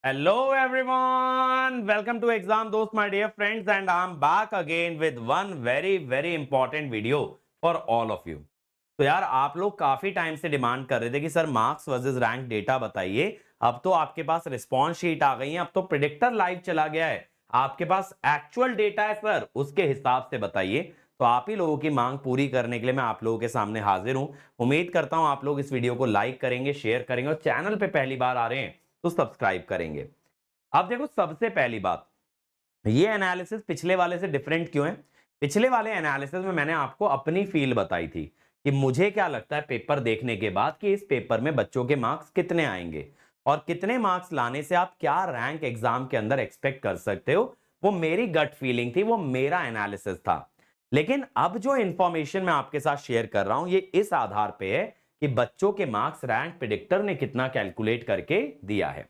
Hello everyone, welcome to Exam Dost my dear friends and I'm back again with one very important video for all of you. तो यार आप लोग काफी time से demand कर रहे थे कि sir marks versus rank data बताइए। अब तो आपके पास रिस्पॉन्स शीट आ गई है, अब तो प्रेडिक्टर लाइव चला गया है, आपके पास एक्चुअल डेटा है सर, उसके हिसाब से बताइए। तो आप ही लोगों की मांग पूरी करने के लिए मैं आप लोगों के सामने हाजिर हूं। उम्मीद करता हूं आप लोग इस वीडियो को लाइक करेंगे, शेयर करेंगे और चैनल पे पहली बार आ रहे हैं तो सब्सक्राइब करेंगे। अब देखो सबसे पहली बात, ये एनालिसिस पिछले वाले से डिफरेंट क्यों है? पिछले वाले एनालिसिस में मैंने आपको अपनी फील बताई थी कि मुझे क्या लगता है पेपर देखने के बाद कि इस पेपर में बच्चों के मार्क्स कितने आएंगे और कितने मार्क्स लाने से आप क्या रैंक एग्जाम के अंदर एक्सपेक्ट कर सकते हो। वो मेरी गट फीलिंग थी, वो मेरा एनालिसिस था। लेकिन अब जो इंफॉर्मेशन मैं आपके साथ शेयर कर रहा हूं ये इस आधार पे है कि बच्चों के मार्क्स रैंक प्रेडिक्टर ने कितना कैलकुलेट करके दिया है।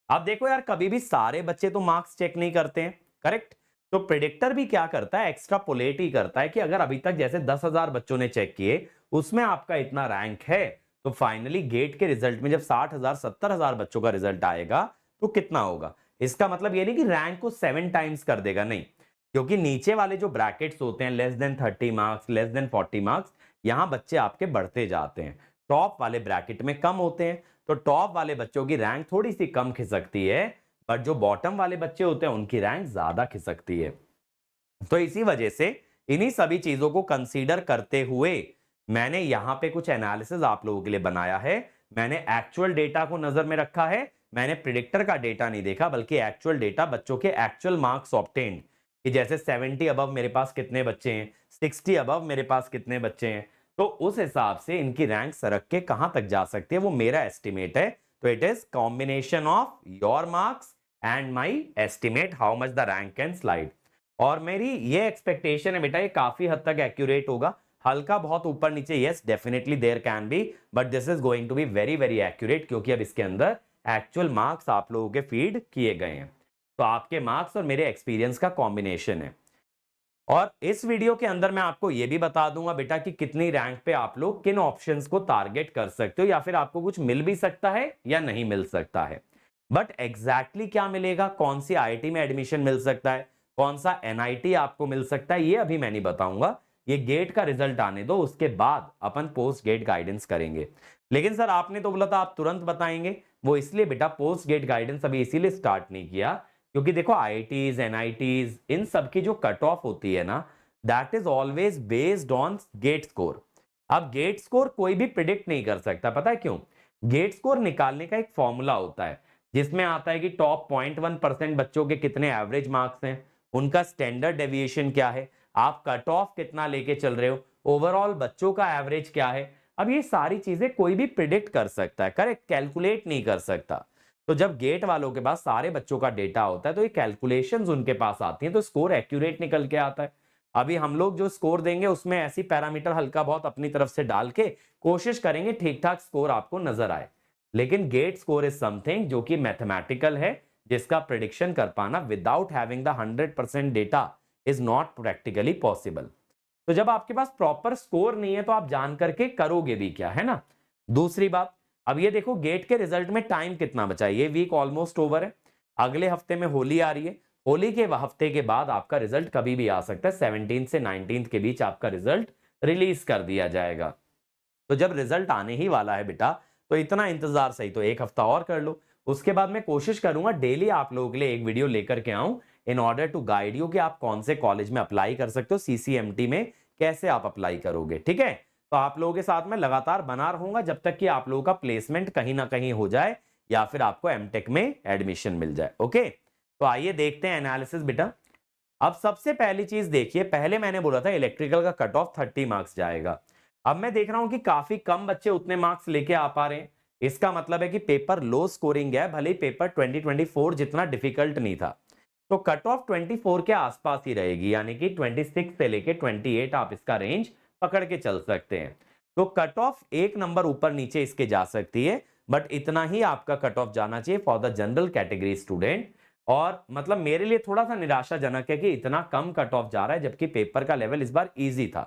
अब देखो यार, कभी भी सारे बच्चे तो मार्क्स चेक नहीं करते हैं, करेक्ट? तो प्रेडिक्टर भी क्या करता है, एक्स्ट्रापोलेट ही करता है कि अगर अभी तक जैसे 10,000 बच्चों ने चेक किए उसमें आपका इतना रैंक है, तो फाइनली गेट के रिजल्ट में जब 60,000 70,000 बच्चों का रिजल्ट आएगा तो कितना होगा। इसका मतलब ये नहीं कि रैंक को 7 टाइम्स कर देगा, नहीं, क्योंकि नीचे वाले जो ब्रैकेट्स होते हैं less than 30 marks, less than 40 marks, यहां बच्चे आपके बढ़ते जाते हैं, टॉप वाले ब्रैकेट में कम होते हैं। तो टॉप वाले बच्चों की रैंक थोड़ी सी कम खिसकती है, बट जो बॉटम वाले बच्चे होते हैं उनकी रैंक ज्यादा खिसकती है। तो इसी वजह से इन्हीं सभी चीजों को कंसीडर करते हुए मैंने यहां पे कुछ एनालिसिस आप लोगों के लिए बनाया है। मैंने एक्चुअल डेटा को नजर में रखा है, मैंने प्रिडिक्टर का डेटा नहीं देखा बल्कि एक्चुअल डेटा, बच्चों के एक्चुअल मार्क्स ऑब्टेन्ड, कि जैसे 70 अबव मेरे पास कितने बच्चे हैं, 60 अबव मेरे पास कितने बच्चे हैं, तो उस हिसाब से इनकी रैंक सरक के कहां तक जा सकती है वो मेरा एस्टिमेट है। तो it is combination of your marks and my estimate how much the rank can slide. और मेरी ये एक्सपेक्टेशन है बेटा, ये काफी हद तक एक्यूरेट होगा। हल्का बहुत ऊपर नीचे yes definitely there can be, but this is going to be very accurate, क्योंकि अब इसके अंदर एक्चुअल मार्क्स आप लोगों के फीड किए गए हैं। तो आपके मार्क्स और मेरे एक्सपीरियंस का कॉम्बिनेशन है। और इस वीडियो के अंदर मैं आपको यह भी बता दूंगा बेटा कि कितनी रैंक पे आप लोग किन ऑप्शंस को टारगेट कर सकते हो, या फिर आपको कुछ मिल भी सकता है या नहीं मिल सकता है। बट एग्जैक्टली क्या मिलेगा, कौन सी आईआईटी में एडमिशन मिल सकता है, कौन सा एनआईटी आपको मिल सकता है, ये अभी मैं नहीं बताऊंगा। ये गेट का रिजल्ट आने दो, उसके बाद अपन पोस्ट गेट गाइडेंस करेंगे। लेकिन सर आपने तो बोला था आप तुरंत बताएंगे, वो इसलिए बेटा पोस्ट गेट गाइडेंस अभी इसीलिए स्टार्ट नहीं किया क्योंकि देखो आईआईटीज एनआईटीज इन सब की जो कट ऑफ होती है ना, that is always based on GATE score. अब गेट स्कोर कोई भी प्रिडिक्ट नहीं कर सकता, पता है क्यों? गेट स्कोर निकालने का एक फॉर्मूला होता है जिसमें आता है कि टॉप 0.1% बच्चों के कितने एवरेज मार्क्स हैं, उनका स्टैंडर्ड डेविएशन क्या है, आप कट ऑफ कितना लेके चल रहे हो, ओवरऑल बच्चों का एवरेज क्या है। अब ये सारी चीजें कोई भी प्रिडिक्ट कर सकता है, करेक्ट, कैलकुलेट नहीं कर सकता। तो जब गेट वालों के पास सारे बच्चों का डेटा होता है तो ये कैलकुलेशंस उनके पास आती हैं, तो स्कोर एक्यूरेट निकल के आता है। अभी हम लोग जो स्कोर देंगे उसमें ऐसी पैरामीटर हल्का बहुत अपनी तरफ से डाल के कोशिश करेंगे ठीक ठाक स्कोर आपको नजर आए। लेकिन गेट स्कोर इज समथिंग जो कि मैथमेटिकल है, जिसका प्रिडिक्शन कर पाना without having the 100% data is not practically possible. तो जब आपके पास प्रॉपर स्कोर नहीं है तो आप जान करके करोगे भी क्या, है ना? दूसरी बात, अब ये देखो गेट के रिजल्ट में टाइम कितना बचा है, ये वीक ऑलमोस्ट ओवर है, अगले हफ्ते में होली आ रही है, होली के हफ्ते के बाद आपका रिजल्ट कभी भी आ सकता है, 17 से 19 के बीच आपका रिजल्ट रिलीज कर दिया जाएगा। तो जब रिजल्ट आने ही वाला है बेटा, तो इतना इंतजार सही तो एक हफ्ता और कर लो। उसके बाद मैं कोशिश करूंगा डेली आप लोगों के लिए एक वीडियो लेकर के आऊं in order to guide you कि आप कौन से कॉलेज में अप्लाई कर सकते हो, सीसीएमटी में कैसे आप अप्लाई करोगे, ठीक है? तो आप लोगों के साथ मैं लगातार बना रहूंगा जब तक कि आप लोगों का प्लेसमेंट कहीं ना कहीं हो जाए या फिर आपको एमटेक में एडमिशन मिल जाए। ओके, तो आइए देखते हैं एनालिसिस बेटा। अब सबसे पहली चीज देखिए, पहले मैंने बोला था इलेक्ट्रिकल का कट ऑफ 30 मार्क्स जाएगा। अब मैं देख रहा हूं कि काफी कम बच्चे उतने मार्क्स लेके आ पा रहे हैं। इसका मतलब है कि पेपर लो स्कोरिंग है, भले ही पेपर 2024 जितना डिफिकल्ट नहीं था। तो कट ऑफ 24 के आसपास ही रहेगी, यानी कि 26 से लेके 28 आप इसका रेंज पकड़ के चल सकते हैं। तो कट ऑफ एक नंबर ऊपर नीचे इसके जा सकती है, बट इतना ही आपका कट ऑफ जाना चाहिए for the general category student. और मतलब मेरे लिए थोड़ा सा निराशाजनक है कि इतना कम कट ऑफ जा रहा है जबकि पेपर का लेवल इस बार इजी था,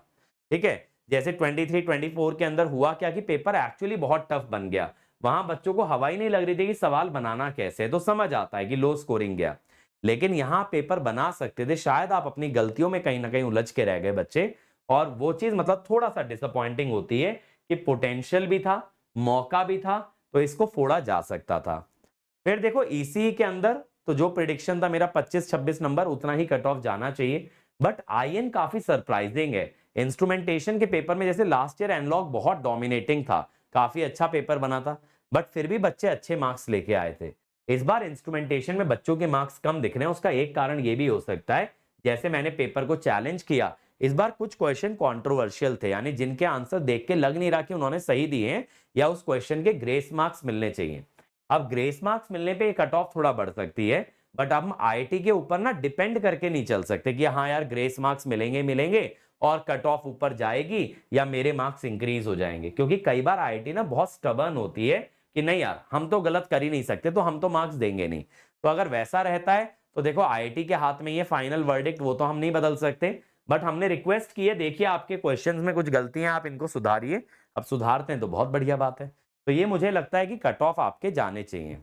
ठीक है? जैसे 23 24 के अंदर हुआ क्या कि पेपर एक्चुअली बहुत टफ बन गया। वहां बच्चों को हवा ही नहीं लग रही थी कि सवाल बनाना कैसे है, तो समझ आता है कि लो स्कोरिंग गया। लेकिन यहाँ पेपर बना सकते थे, शायद आप अपनी गलतियों में कहीं ना कहीं उलझ के रह गए बच्चे, और वो चीज मतलब थोड़ा सा डिसअपॉइंटिंग होती है कि पोटेंशियल भी था, मौका भी था, तो इसको फोड़ा जा सकता था। फिर देखो ईसीई के अंदर तो जो प्रिडिक्शन था मेरा 25-26 नंबर, उतना ही कट ऑफ जाना चाहिए। बट आईएन काफी सरप्राइजिंग है। इंस्ट्रूमेंटेशन के पेपर में जैसे लास्ट ईयर एनलॉग बहुत डोमिनेटिंग था, काफी अच्छा पेपर बना था, बट फिर भी बच्चे अच्छे मार्क्स लेके आए थे। इस बार इंस्ट्रूमेंटेशन में बच्चों के मार्क्स कम दिख रहे हैं, उसका एक कारण ये भी हो सकता है, जैसे मैंने पेपर को चैलेंज किया, इस बार कुछ क्वेश्चन कंट्रोवर्शियल थे, यानी जिनके आंसर देख के लग नहीं रहा कि उन्होंने सही दिए हैं या उस क्वेश्चन के ग्रेस मार्क्स मिलने चाहिए। अब ग्रेस मार्क्स मिलने पे कट ऑफ थोड़ा बढ़ सकती है, बट हम आईआईटी के ऊपर ना डिपेंड करके नहीं चल सकते कि हाँ यार ग्रेस मार्क्स मिलेंगे मिलेंगे और कट ऑफ ऊपर जाएगी या मेरे मार्क्स इंक्रीज हो जाएंगे, क्योंकि कई बार आईआईटी ना बहुत स्टबर्न होती है कि नहीं यार हम तो गलत कर ही नहीं सकते, तो हम तो मार्क्स देंगे नहीं। तो अगर वैसा रहता है तो देखो आईआईटी के हाथ में ये फाइनल वर्डिक्ट, वो तो हम नहीं बदल सकते, बट हमने रिक्वेस्ट की है, देखिए आपके क्वेश्चंस में कुछ गलतियां, आप इनको सुधारिए। अब सुधारते हैं तो बहुत बढ़िया बात है। तो ये मुझे लगता है कि कट ऑफ आपके जाने चाहिए।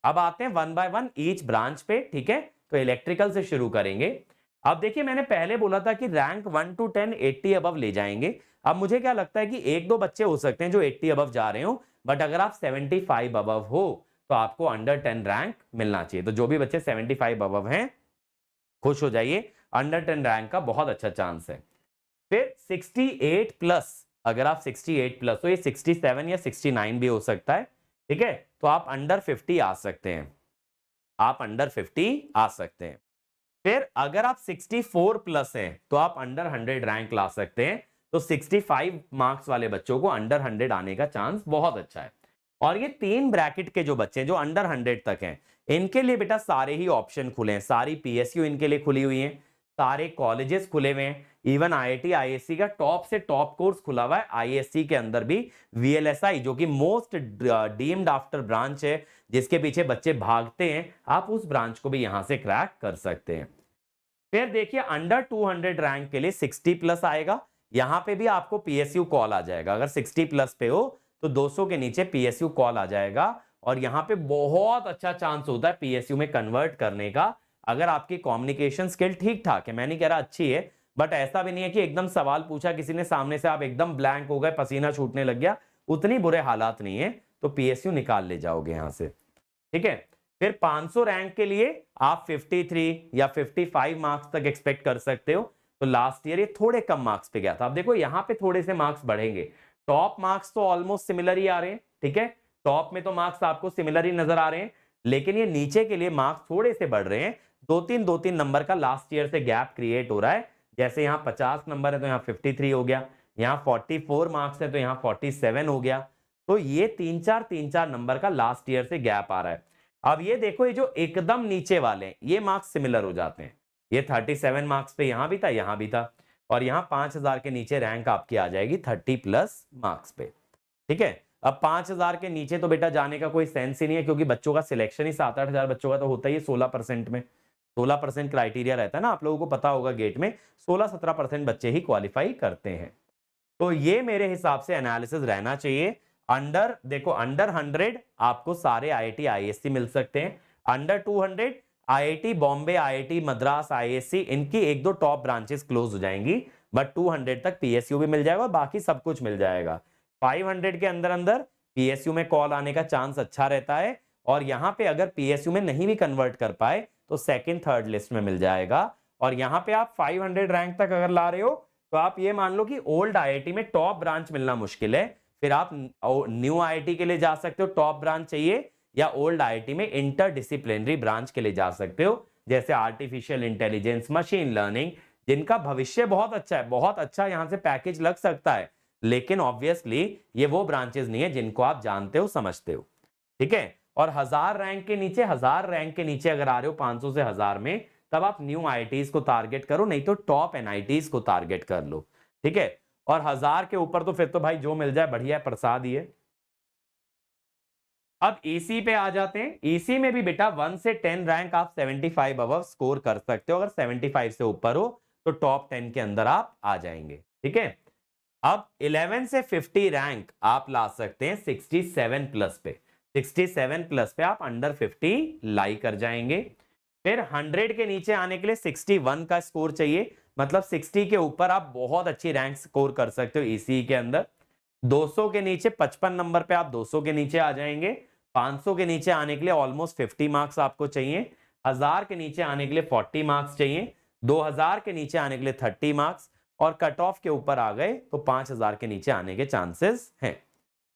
अब आते हैं one by one each branch पे, ठीक है। तो इलेक्ट्रिकल से शुरू करेंगे। अब देखिए मैंने पहले बोला था कि रैंक 1 to 10 80 अबव ले जाएंगे। अब मुझे क्या लगता है कि एक दो बच्चे हो सकते हैं जो 80 अबव जा रहे हो, बट अगर आप 75 अबव हो तो आपको अंडर 10 रैंक मिलना चाहिए। तो जो भी बच्चे 75 अबव हैं खुश हो जाइए, अंडर 10 रैंक का बहुत अच्छा चांस है। फिर 68 प्लस, अगर आप 68 प्लस हो, ये 67 या 69 भी हो सकता है, ठीक है, तो आप अंडर 50 आ सकते हैं, आप अंडर 50 आ सकते हैं। फिर अगर आप 64 प्लस हैं तो आप अंडर 100 रैंक ला सकते हैं। तो 65 मार्क्स वाले बच्चों को अंडर 100 आने का चांस बहुत अच्छा है। और ये तीन ब्रैकेट के जो बच्चे हैं जो अंडर 100 तक हैं, इनके लिए बेटा सारे ही ऑप्शन खुले हैं, सारी पीएसयू इनके लिए खुली हुई हैं, सारे कॉलेजेस खुले हुए हैं, इवन आईआईटी आईएससी का टॉप से टॉप कोर्स खुला हुआ है। आईएससी के अंदर भी वीएलएसआई जो कि मोस्ट डीम्ड आफ्टर ब्रांच है, जिसके पीछे बच्चे भागते हैं, आप उस ब्रांच को भी यहां से क्रैक कर सकते हैं। फिर देखिए अंडर 200 रैंक के लिए 60 प्लस आएगा, यहां पे भी आपको पीएसयू कॉल आ जाएगा। अगर 60 प्लस पे हो तो 200 के नीचे पीएसयू कॉल आ जाएगा, और यहां पे बहुत अच्छा चांस होता है पीएसयू में कन्वर्ट करने का, अगर आपकी कम्युनिकेशन स्किल ठीक ठाक है। मैं नहीं कह रहा अच्छी है, बट ऐसा भी नहीं है कि एकदम सवाल पूछा किसी ने सामने से आप एकदम ब्लैंक हो गए, पसीना छूटने लग गया, उतनी बुरे हालात नहीं है, तो पीएसयू निकाल ले जाओगे यहां से, ठीक है। फिर 500 रैंक के लिए आप 53 या 55 मार्क्स तक एक्सपेक्ट कर सकते हो। तो लास्ट ईयर ये थोड़े कम मार्क्स पे गया था, अब देखो यहां पे थोड़े से मार्क्स बढ़ेंगे। टॉप मार्क्स तो ऑलमोस्ट सिमिलर ही आ रहे हैं, ठीक है, टॉप में तो मार्क्स आपको सिमिलर ही नजर आ रहे हैं, लेकिन ये नीचे के लिए मार्क्स थोड़े से बढ़ रहे हैं। दो तीन नंबर का लास्ट ईयर से गैप क्रिएट हो रहा है। जैसे यहाँ 50 नंबर है तो यहाँ 53 हो गया, यहाँ 44 मार्क्स है तो यहाँ 47 हो गया। तो ये तीन चार नंबर का लास्ट ईयर से गैप आ रहा है। अब ये देखो, ये जो एकदम नीचे वाले हैं ये मार्क्स सिमिलर हो जाते हैं, ये 37 मार्क्स पे यहां भी था, यहां भी था, और यहां 5000 के नीचे रैंक आपकी आ जाएगी 30 प्लस मार्क्स पे, ठीक है। अब 5000 के नीचे तो बेटा जाने का कोई सेंस ही नहीं है, क्योंकि बच्चों का सिलेक्शन ही 7-8 हजार बच्चों का तो होता ही है 16% में। 16% क्राइटेरिया रहता है ना, आप लोगों को पता होगा, गेट में 16-17% बच्चे ही क्वालिफाई करते हैं। तो ये मेरे हिसाब से एनालिसिस रहना चाहिए। अंडर देखो, अंडर 100 आपको सारे आईआईटी आईएससी मिल सकते हैं, under 200 IIT Bombay, IIT Madras, ISC, इनकी एक दो टॉप ब्रांचेस क्लोज हो जाएंगी, बट 200 तक पीएसयू भी मिल जाएगा और बाकी सब कुछ मिल जाएगा। 500 के अंदर अंदर पीएसयू में कॉल आने का चांस अच्छा रहता है, और यहां पे अगर पीएसयू में नहीं भी कन्वर्ट कर पाए तो सेकंड थर्ड लिस्ट में मिल जाएगा। और यहां पे आप 500 रैंक तक अगर ला रहे हो तो आप ये मान लो कि ओल्ड आईआईटी में टॉप ब्रांच मिलना मुश्किल है, फिर आप न्यू आईआईटी के लिए जा सकते हो, टॉप ब्रांच चाहिए, या ओल्ड आईआईटी में इंटरडिसिप्लिनरी ब्रांच के लिए जा सकते हो, जैसे आर्टिफिशियल इंटेलिजेंस, मशीन लर्निंग, जिनका भविष्य बहुत अच्छा है, बहुत अच्छा यहां से पैकेज लग सकता है, लेकिन ऑब्वियसली ये वो ब्रांचेस नहीं है जिनको आप जानते हो समझते हो, ठीक है। और 1000 रैंक के नीचे, 1000 रैंक के नीचे अगर आ रहे हो 500 से 1000 में, तब आप न्यू आईआईटीज को टारगेट करो, नहीं तो टॉप एनआईटीज को टारगेट कर लो, ठीक है। और 1000 के ऊपर तो फिर तो भाई जो मिल जाए बढ़िया है, प्रसाद ही है। अब ईसी पे आ जाते हैं। ईसी में भी बेटा 1 से 10 रैंक आप 75 अबव स्कोर कर सकते हो, अगर 75 से ऊपर हो तो टॉप 10 के अंदर आप आ जाएंगे, ठीक है। अब 11 से 50 रैंक आप ला सकते हैं 67 प्लस पे। 67 प्लस पे आप अंडर 50 लाई कर जाएंगे। फिर 100 के नीचे आने के लिए 61 का स्कोर चाहिए, मतलब 60 के ऊपर आप बहुत अच्छी रैंक स्कोर कर सकते हो ईसीई के अंदर। 200 के नीचे 55 नंबर पे आप 200 के नीचे आ जाएंगे। 500 के नीचे आने के लिए ऑलमोस्ट 50 मार्क्स आपको चाहिए। 1000 के नीचे आने के लिए 40 मार्क्स चाहिए। 2000 के नीचे आने के लिए 30 मार्क्स, और कट ऑफ के ऊपर आ गए तो 5000 के नीचे आने के चांसेस हैं।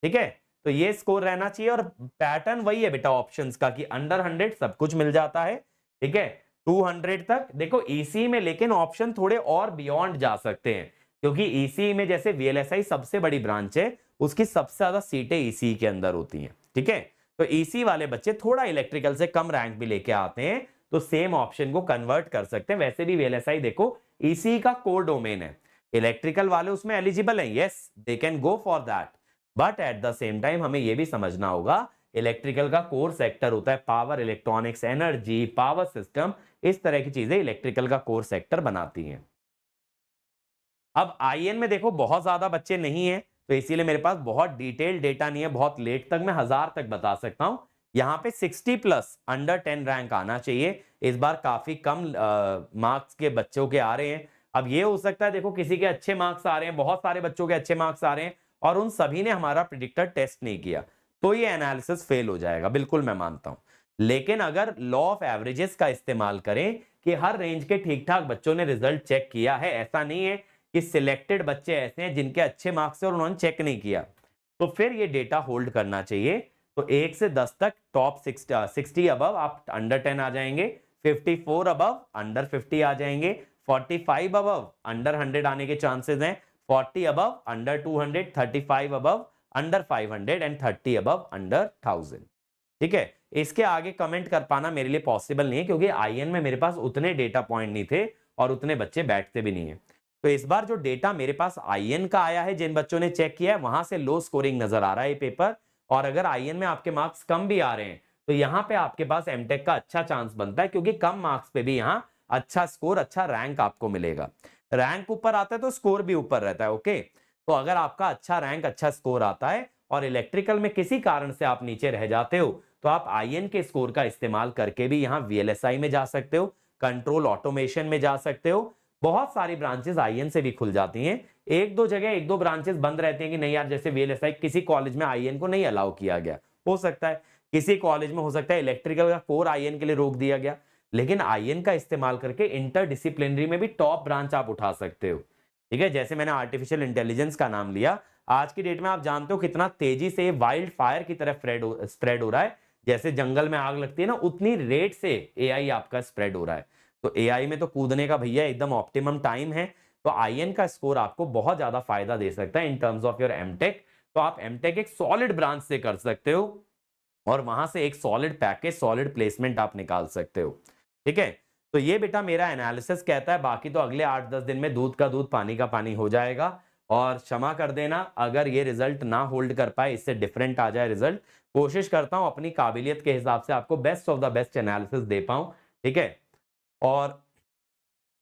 ठीक है, तो ये स्कोर रहना चाहिए। और पैटर्न वही है बेटा ऑप्शंस का कि अंडर 100 सब कुछ मिल जाता है। ठीक है, 200 तक देखो ईसी में, लेकिन ऑप्शन थोड़े और बियॉन्ड जा सकते हैं, क्योंकि ईसी में जैसे वीएलएसआई सबसे बड़ी ब्रांच है, उसकी सबसे ज्यादा सीटें ईसी के अंदर होती हैं। ठीक है, तो ईसी वाले बच्चे थोड़ा इलेक्ट्रिकल से कम रैंक भी लेके आते हैं, तो सेम ऑप्शन को कन्वर्ट कर सकते हैं। वैसे भी वीएलएसआई देखो ईसी का कोर डोमेन है, इलेक्ट्रिकल वाले उसमें एलिजिबल हैं, yes they can go for that, but at the same time हमें यह भी समझना होगा इलेक्ट्रिकल का कोर सेक्टर होता है power, electronics, energy, power system, इस तरह की चीजें इलेक्ट्रिकल का कोर सेक्टर बनाती हैं। अब आईएन में देखो बहुत ज्यादा बच्चे नहीं है, तो इसीलिए मेरे पास बहुत डिटेल डेटा नहीं है, बहुत लेट तक मैं 1000 तक बता सकता हूं। यहाँ पे 60 प्लस अंडर 10 रैंक आना चाहिए। इस बार काफी कम मार्क्स के बच्चों के आ रहे हैं। अब ये हो सकता है देखो किसी के अच्छे मार्क्स आ रहे हैं, बहुत सारे बच्चों के अच्छे मार्क्स आ रहे हैं, और उन सभी ने हमारा प्रिडिक्टर टेस्ट नहीं किया, तो ये एनालिसिस फेल हो जाएगा, बिल्कुल मैं मानता हूं। लेकिन अगर लॉ ऑफ एवरेजेस का इस्तेमाल करें कि हर रेंज के ठीक ठाक बच्चों ने रिजल्ट चेक किया है, ऐसा नहीं है कि सिलेक्टेड बच्चे ऐसे हैं जिनके अच्छे मार्क्स है और उन्होंने चेक नहीं किया, तो फिर ये डेटा होल्ड करना चाहिए। तो 1 से 10 तक टॉप 60 अबव आप अंडर 10 आ जाएंगे, 54 अबव अंडर 50 आ जाएंगे, 45 अबव अंडर 100 आने के चांसेस हैं, 40 above under 200, 35 above under 500 and 30 above under 1000। ठीक है, इसके आगे कमेंट कर पाना मेरे लिए पॉसिबल नहीं है, क्योंकि आईएन में मेरे पास उतने डेटा पॉइंट नहीं थे और उतने बच्चे बैठते भी नहीं है। तो इस बार जो डेटा मेरे पास आईएन का आया है, जिन बच्चों ने चेक किया है, वहां से लो स्कोरिंग नजर आ रहा है पेपर। और अगर आईएन में आपके मार्क्स कम भी आ रहे हैं, तो यहाँ पे आपके पास एमटेक का अच्छा चांस बनता है, क्योंकि कम मार्क्स पे भी यहाँ अच्छा स्कोर, अच्छा रैंक आपको मिलेगा। रैंक ऊपर आता है तो स्कोर भी ऊपर रहता है। ओके, तो अगर आपका अच्छा रैंक, अच्छा स्कोर आता है और इलेक्ट्रिकल में किसी कारण से आप नीचे रह जाते हो, तो आप आईएन के स्कोर का इस्तेमाल करके भी यहाँ वीएलएसआई में जा सकते हो, कंट्रोल ऑटोमेशन में जा सकते हो। बहुत सारी ब्रांचेस आईएन से भी खुल जाती हैं। एक दो जगह, एक दो ब्रांचेस बंद रहती हैं कि नहीं यार, जैसे वीएलएसआई किसी कॉलेज में आईएन को नहीं अलाउ किया गया, हो सकता है किसी कॉलेज में, हो सकता है इलेक्ट्रिकल का कोर आईएन के लिए रोक दिया गया, लेकिन आईएन का इस्तेमाल करके इंटरडिसिप्लिनरी में भी टॉप ब्रांच आप उठा सकते हो। ठीक है, जैसे मैंने आर्टिफिशियल इंटेलिजेंस का नाम लिया, आज की डेट में आप जानते हो कितना तेजी से वाइल्ड फायर की तरफ स्प्रेड हो रहा है। जैसे जंगल में आग लगती है ना, उतनी रेट से एआई आपका स्प्रेड हो रहा है। तो एआई में तो कूदने का भैया एकदम ऑप्टिमम टाइम है। तो आईएन का स्कोर आपको बहुत ज्यादा फायदा दे सकता है in terms of your MTech. तो आप एमटेक एक सॉलिड ब्रांच से कर सकते हो और वहां से एक सॉलिड पैकेज, सॉलिड प्लेसमेंट आप निकाल सकते हो। ठीक है, तो ये बेटा मेरा एनालिसिस कहता है। बाकी तो अगले 8-10 दिन में दूध का दूध, पानी का पानी हो जाएगा। और क्षमा कर देना अगर ये रिजल्ट ना होल्ड कर पाए, इससे डिफरेंट आ जाए रिजल्ट। कोशिश करता हूं अपनी काबिलियत के हिसाब से आपको best of the best analysis दे पाऊं। ठीक है, और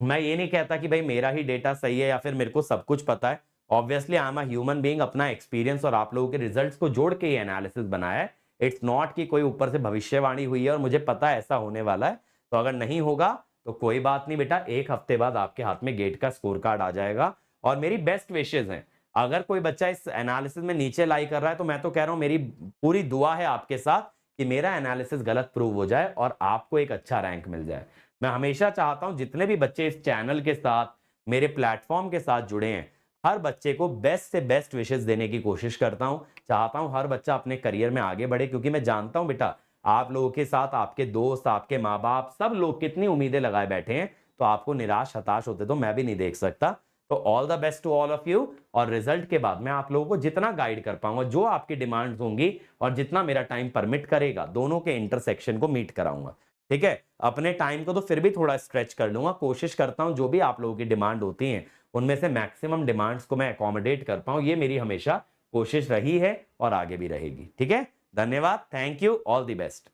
मैं ये नहीं कहता कि भाई मेरा ही डेटा सही है या फिर मेरे को सब कुछ पता है। Obviously I am a human being, अपना एक्सपीरियंस और आप लोगों के रिजल्ट्स को जोड़ के ये एनालिसिस बनाया है। इट्स नॉट कि कोई ऊपर से भविष्यवाणी हुई है और मुझे पता है ऐसा होने वाला है। तो अगर नहीं होगा तो कोई बात नहीं बेटा, एक हफ्ते बाद आपके हाथ में गेट का स्कोर कार्ड आ जाएगा। और मेरी बेस्ट विशेज हैं, अगर कोई बच्चा इस एनालिसिस में नीचे लाई कर रहा है, तो मैं तो कह रहा हूं मेरी पूरी दुआ है आपके साथ कि मेरा एनालिसिस गलत प्रूव हो जाए और आपको एक अच्छा रैंक मिल जाए। मैं हमेशा चाहता हूं जितने भी बच्चे इस चैनल के साथ, मेरे प्लेटफॉर्म के साथ जुड़े हैं, हर बच्चे को बेस्ट से बेस्ट विशेष देने की कोशिश करता हूं। चाहता हूं हर बच्चा अपने करियर में आगे बढ़े, क्योंकि मैं जानता हूं बेटा आप लोगों के साथ आपके दोस्त, आपके माँ बाप, सब लोग कितनी उम्मीदें लगाए बैठे हैं। तो आपको निराश, हताश होते तो मैं भी नहीं देख सकता। तो all the best to all of you. और रिजल्ट के बाद मैं आप लोगों को जितना गाइड कर पाऊंगा, जो आपकी डिमांड्स होंगी और जितना मेरा टाइम परमिट करेगा, दोनों के इंटरसेक्शन को मीट कराऊंगा। ठीक है, अपने टाइम को तो फिर भी थोड़ा स्ट्रेच कर लूंगा। कोशिश करता हूं जो भी आप लोगों की डिमांड होती हैं, उनमें से मैक्सिमम डिमांड्स को मैं अकोमोडेट कर पाऊं। ये मेरी हमेशा कोशिश रही है और आगे भी रहेगी। ठीक है, धन्यवाद, thank you, all the best.